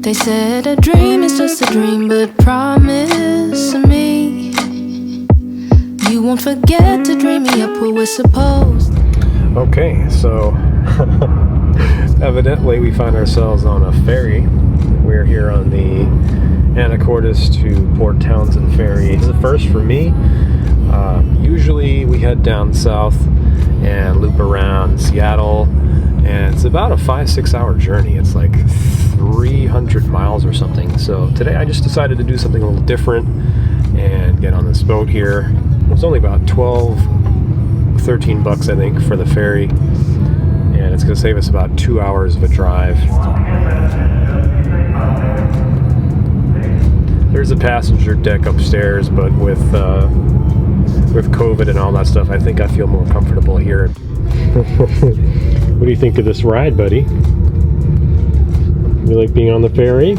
They said a dream is just a dream, but promise me you won't forget to dream me up where we're supposed. Okay, so evidently we find ourselves on a ferry. We're here on the Anacortes to Port Townsend ferry. This is the first for me. Usually we head down south and loop around Seattle, and it's about a 5-6 hour journey. It's like 300 miles or something. So today I just decided to do something a little different and get on this boat here. It was only about 13 bucks I think for the ferry, and it's going to save us about 2 hours of a drive. There's a passenger deck upstairs, but with COVID and all that stuff, I think I feel more comfortable here. What do you think of this ride, buddy? You like being on the ferry?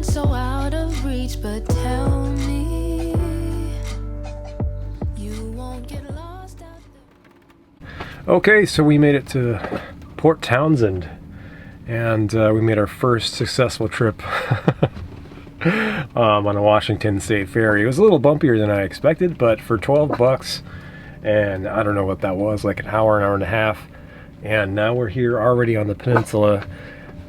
So out of reach, but tell me you won't get lost out there. Okay, so we made it to Port Townsend, and we made our first successful trip on a Washington State Ferry. It was a little bumpier than I expected, but for 12 bucks, and I don't know what that was, like an hour and a half, and now we're here already on the peninsula,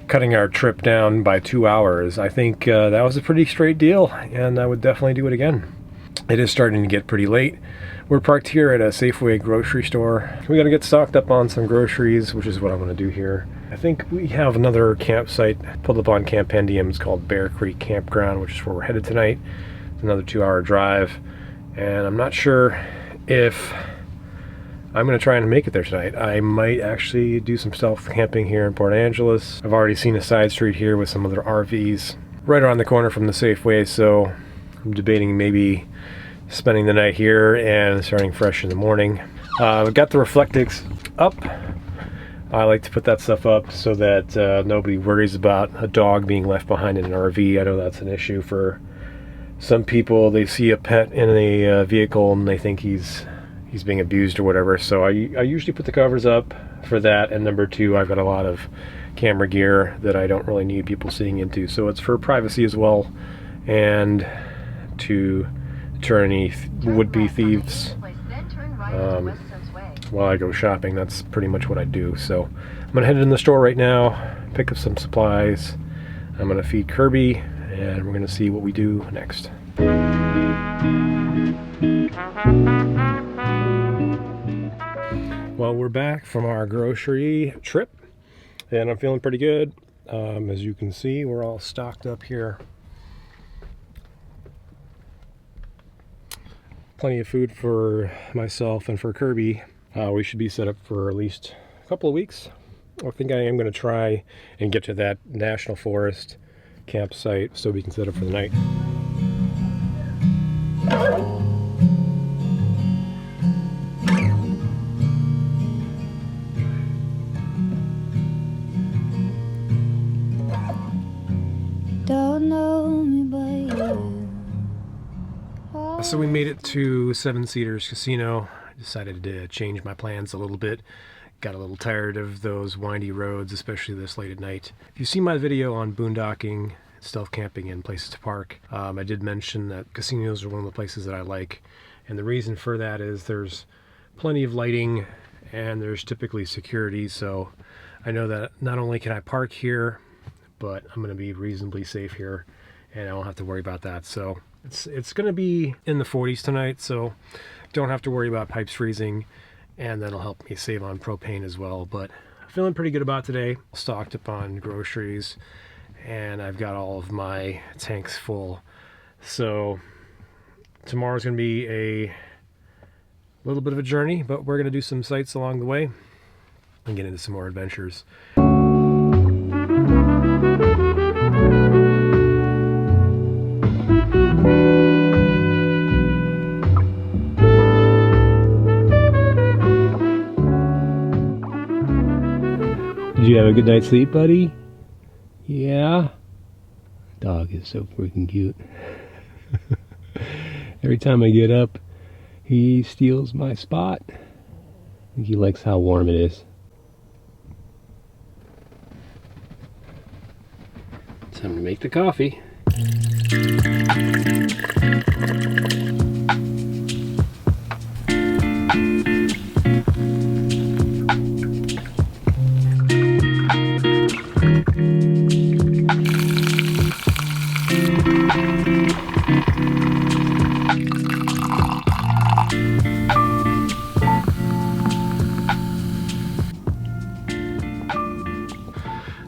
cutting our trip down by 2 hours. I think that was a pretty straight deal, and I would definitely do it again. It is starting to get pretty late. We're parked here at a Safeway grocery store. We gotta get stocked up on some groceries, which is what I'm gonna do here. I think we have another campsite pulled up on Campendium. It's called Bear Creek Campground, which is where we're headed tonight. It's another 2 hour drive, and I'm not sure if I'm going to try and make it there tonight. I might actually do some stealth camping here in Port Angeles. I've already seen a side street here with some other RVs right around the corner from the Safeway, so I'm debating maybe spending the night here and starting fresh in the morning. I've got the Reflectix up. I like to put that stuff up so that nobody worries about a dog being left behind in an RV. I know that's an issue for some people. They see a pet in a vehicle and they think he's being abused or whatever, so I usually put the covers up for that. And number two, I've got a lot of camera gear that I don't really need people seeing into, so it's for privacy as well, and to deter any would-be thieves while I go shopping. That's pretty much what I do. So I'm gonna head in the store right now, pick up some supplies. I'm gonna feed Kirby, and we're gonna see what we do next. Well, we're back from our grocery trip, and I'm feeling pretty good. As you can see, we're all stocked up here. Plenty of food for myself and for Kirby. We should be set up for at least a couple of weeks. I think I am going to try and get to that national forest campsite so we can set up for the night. Don't know me by you. So we made it to Seven Cedars Casino. I decided to change my plans a little bit. Got a little tired of those windy roads, especially this late at night. If you see my video on boondocking, stealth camping, and places to park, I did mention that casinos are one of the places that I like. And the reason for that is there's plenty of lighting and there's typically security. So I know that not only can I park here, but I'm going to be reasonably safe here, and I won't have to worry about that. So it's going to be in the 40s tonight, so don't have to worry about pipes freezing, and that'll help me save on propane as well. But I'm feeling pretty good about today. Stocked up on groceries, and I've got all of my tanks full. So tomorrow's going to be a little bit of a journey, but we're going to do some sights along the way and get into some more adventures. Did you have a good night's sleep, buddy? Yeah? Dog is so freaking cute. Every time I get up, he steals my spot. I think he likes how warm it is. Time to make the coffee.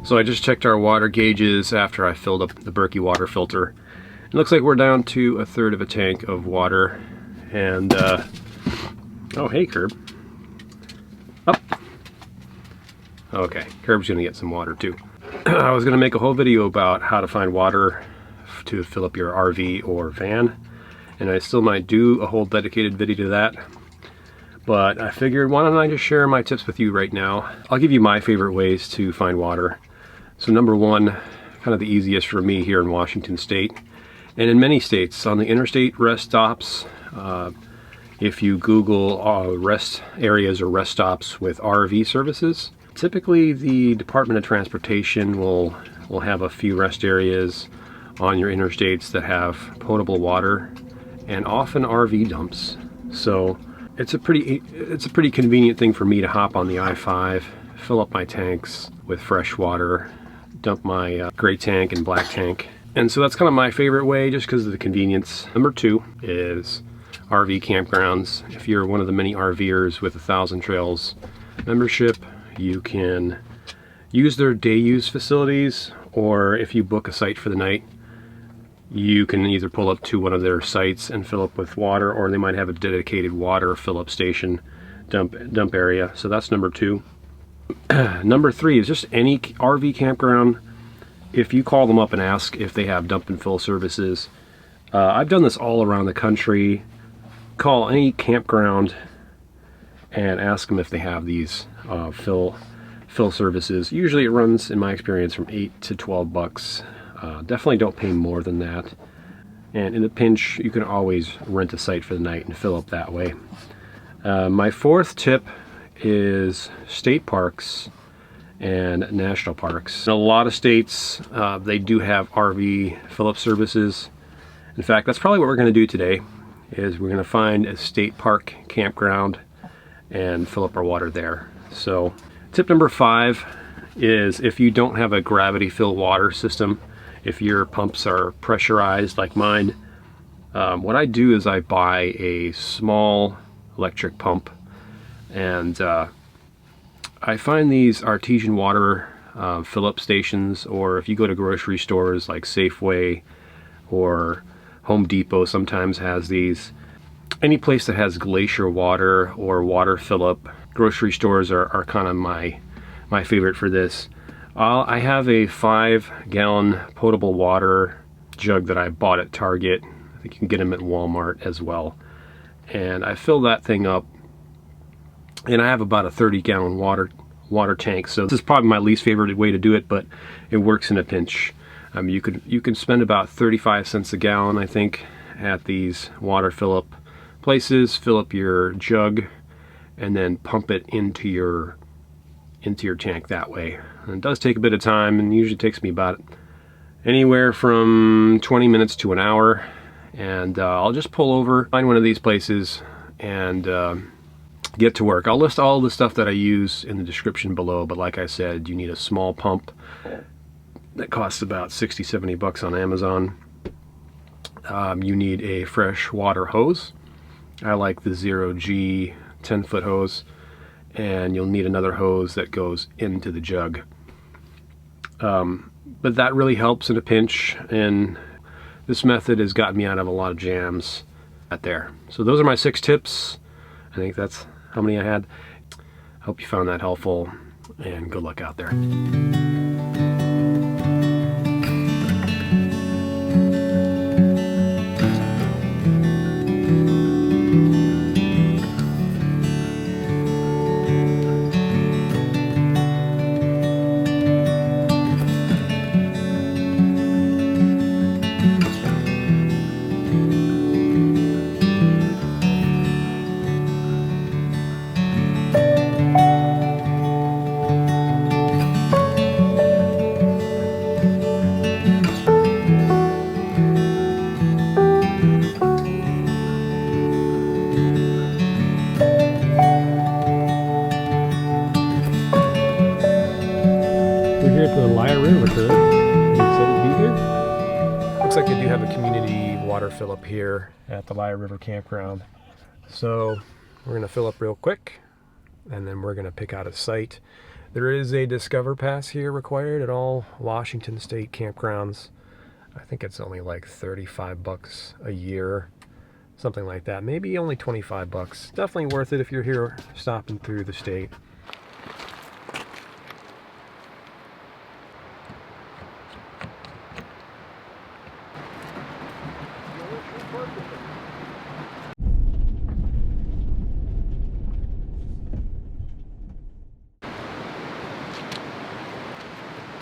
So I just checked our water gauges after I filled up the Berkey water filter. It looks like we're down to 1/3 of a tank of water. And, oh, hey, Curb. Up. Okay, Curb's gonna get some water too. I was gonna make a whole video about how to find water to fill up your RV or van. And I still might do a whole dedicated video to that. But I figured, why don't I just share my tips with you right now? I'll give you my favorite ways to find water. So number one, kind of the easiest for me here in Washington State, and in many states, on the interstate rest stops, if you Google rest areas or rest stops with RV services, typically the Department of Transportation will have a few rest areas on your interstates that have potable water, and often RV dumps. So it's a pretty convenient thing for me to hop on the I-5, fill up my tanks with fresh water, dump my gray tank and black tank. And so that's kind of my favorite way just because of the convenience. Number two is RV campgrounds. If you're one of the many RVers with 1,000 Trails membership, you can use their day use facilities, or if you book a site for the night, you can either pull up to one of their sites and fill up with water, or they might have a dedicated water fill-up station dump area. So that's number two. Number three is just any RV campground. If you call them up and ask if they have dump and fill services, I've done this all around the country. Call any campground and ask them if they have these fill services. Usually it runs, in my experience, from $8 to $12. Definitely don't pay more than that. And in a pinch, you can always rent a site for the night and fill up that way. My fourth tip is state parks and national parks. In a lot of states, they do have RV fill-up services. In fact, that's probably what we're going to do today, is we're going to find a state park campground and fill up our water there. So tip number 5 is, if you don't have a gravity fill water system, if your pumps are pressurized like mine, what I do is I buy a small electric pump, and I find these artesian water fill-up stations, or if you go to grocery stores like Safeway or Home Depot sometimes has these. Any place that has glacier water or water fill-up, grocery stores are kind of my favorite for this. I have a 5-gallon potable water jug that I bought at Target. I think you can get them at Walmart as well. And I fill that thing up, and I have about a 30-gallon water tank. So this is probably my least favorite way to do it, but it works in a pinch. You can spend about 35 cents a gallon, I think, at these water fill-up places. Fill up your jug and then pump it into your tank that way. And it does take a bit of time, and usually takes me about anywhere from 20 minutes to an hour. And I'll just pull over, find one of these places, and get to work. I'll list all the stuff that I use in the description below, but like I said, you need a small pump that costs about 60-70 bucks on Amazon. You need a fresh water hose. I like the 0G 10-foot hose, and you'll need another hose that goes into the jug. But that really helps in a pinch, and this method has gotten me out of a lot of jams out there. So those are my 6 tips. I think that's how many I had. Hope you found that helpful, and good luck out there. the Lyre River today. Are you excited to be here? Looks like they do have a community water fill up here at the Lyre River campground. So we're going to fill up real quick, and then we're going to pick out a site. There is a Discover Pass here required at all Washington State campgrounds. I think it's only like $35 a year, something like that. Maybe only $25. Definitely worth it if you're here stopping through the state.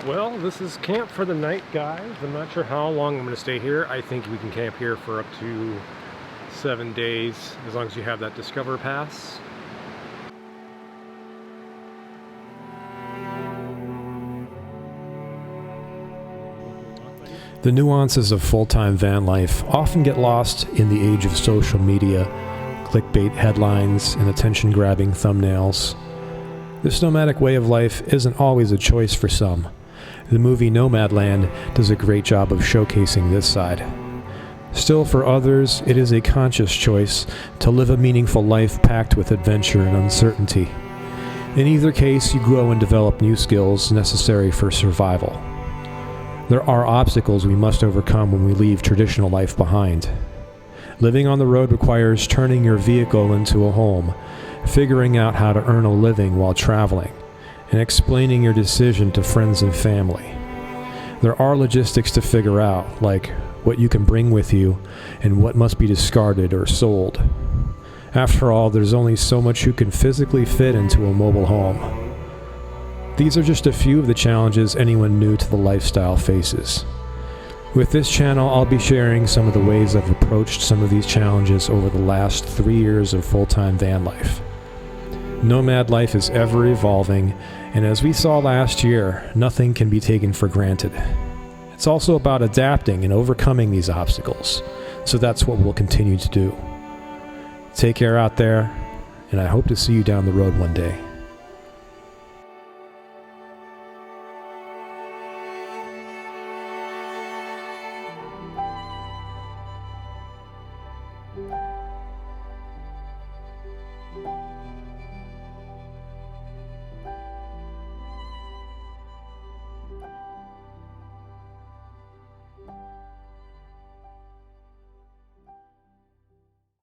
Well, this is camp for the night, guys. I'm not sure how long I'm going to stay here. I think we can camp here for up to 7 days, as long as you have that Discover Pass. The nuances of full-time van life often get lost in the age of social media, clickbait headlines, and attention-grabbing thumbnails. This nomadic way of life isn't always a choice for some. The movie Nomadland does a great job of showcasing this side. Still, for others, it is a conscious choice to live a meaningful life packed with adventure and uncertainty. In either case, you grow and develop new skills necessary for survival. There are obstacles we must overcome when we leave traditional life behind. Living on the road requires turning your vehicle into a home, figuring out how to earn a living while traveling, and explaining your decision to friends and family. There are logistics to figure out, like what you can bring with you and what must be discarded or sold. After all, there's only so much you can physically fit into a mobile home. These are just a few of the challenges anyone new to the lifestyle faces. With this channel, I'll be sharing some of the ways I've approached some of these challenges over the last 3 years of full-time van life. Nomad life is ever evolving, and as we saw last year, nothing can be taken for granted. It's also about adapting and overcoming these obstacles, so that's what we'll continue to do. Take care out there, and I hope to see you down the road one day.